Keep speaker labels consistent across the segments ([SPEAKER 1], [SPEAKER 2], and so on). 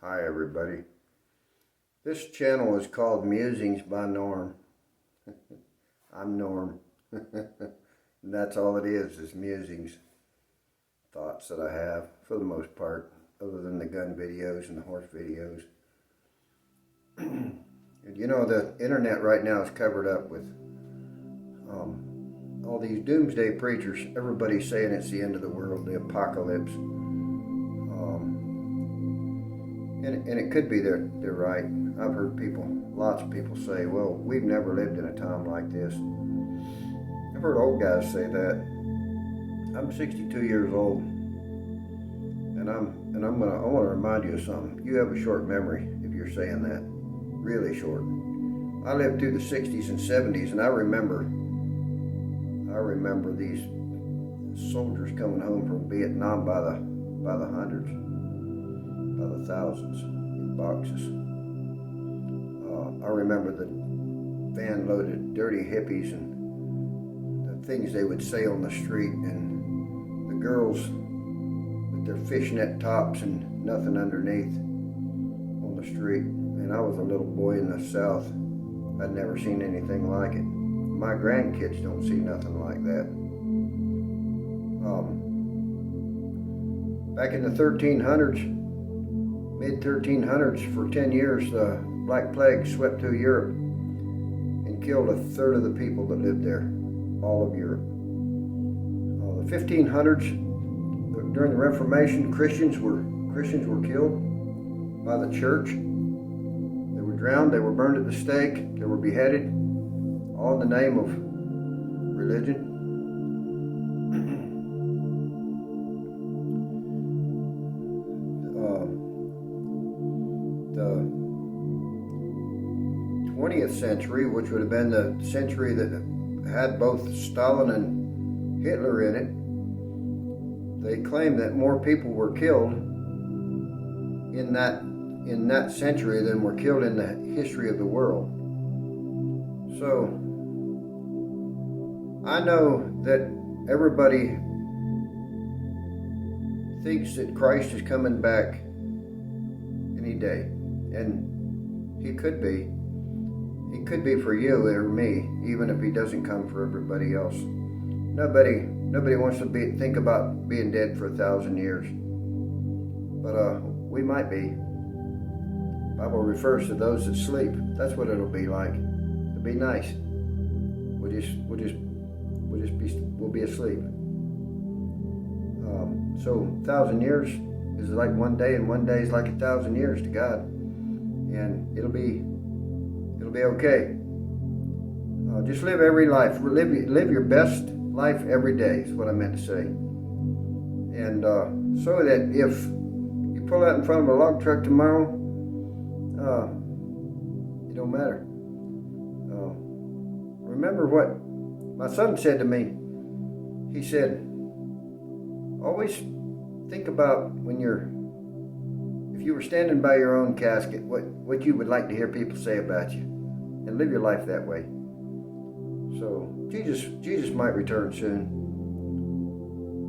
[SPEAKER 1] Hi everybody. This channel is called Musings by Norm. I'm Norm. And that's all it is musings. Thoughts that I have, for the most part, other than the gun videos and the horse videos. You know, the internet right now is covered up with all these doomsday preachers. Everybody's saying it's the end of the world, the apocalypse. And it could be they're right. I've heard lots of people say, well, we've never lived in a time like this. I've heard old guys say that. I'm 62 years old, and I want to remind you of something. You have a short memory if you're saying that, really short. I lived through the 60s and 70s, and I remember these soldiers coming home from Vietnam by the hundreds, by the thousands in boxes. I remember the van-loaded dirty hippies and the things they would say on the street, and the girls with their fishnet tops and nothing underneath on the street. And I was a little boy in the South. I'd never seen anything like it. My grandkids don't see nothing like that. Back in the 1300s, mid-1300s, for 10 years, the Black Plague swept through Europe and killed a third of the people that lived there, all of Europe. The 1500s, during the Reformation, Christians were killed by the church. They were drowned, they were burned at the stake, they were beheaded, all in the name of religion. The 20th century, which would have been the century that had both Stalin and Hitler in it, they claim that more people were killed in that century than were killed in the history of the world. So I know that everybody thinks that Christ is coming back any day, and he could be. He could be for you or me, even if he doesn't come for everybody else. Nobody wants to think about being dead for 1,000 years, but we might be. The Bible refers to those that sleep. That's what it'll be like. It'll be nice. We'll be asleep. So 1,000 years is like one day, and one day is like 1,000 years to God, and it'll be okay. Just live every life. Live your best life every day is what I meant to say. And so that if you pull out in front of a log truck tomorrow, it don't matter. Remember what my son said to me. He said, always think about if you were standing by your own casket, what you would like to hear people say about you, and live your life that way. So Jesus might return soon,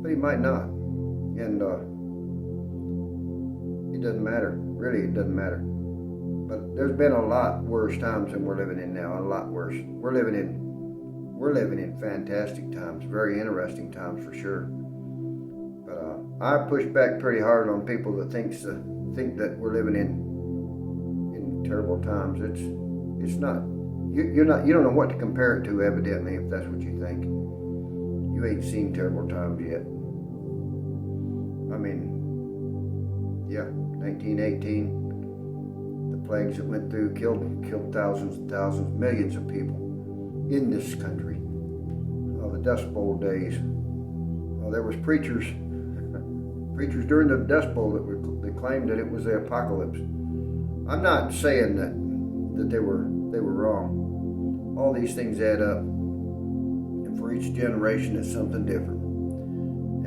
[SPEAKER 1] but he might not, and it doesn't matter. Really, it doesn't matter. But there's been a lot worse times than we're living in now. A lot worse. We're living in fantastic times, very interesting times for sure. But I push back pretty hard on people that think that we're living in terrible times. It's not. You don't know what to compare it to, evidently, if that's what you think. You ain't seen terrible times yet. I mean, yeah, 1918, the plagues that went through killed thousands and thousands, millions of people in this country. The Dust Bowl days. There was preachers during the Dust Bowl that claimed that it was the apocalypse. I'm not saying that they were wrong. All these things add up, and for each generation it's something different.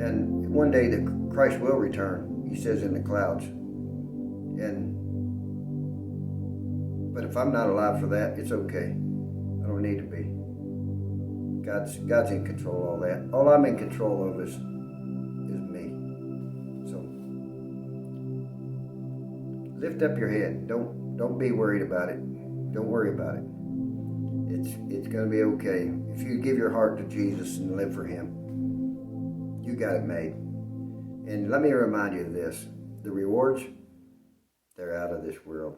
[SPEAKER 1] And one day that Christ will return, he says, in the clouds. But if I'm not alive for that, it's okay. I don't need to be. God's in control of all that. All I'm in control of is me. So lift up your head. Don't be worried about it. Don't worry about it. It's going to be okay. If you give your heart to Jesus and live for Him, you got it made. And let me remind you of this. The rewards, they're out of this world.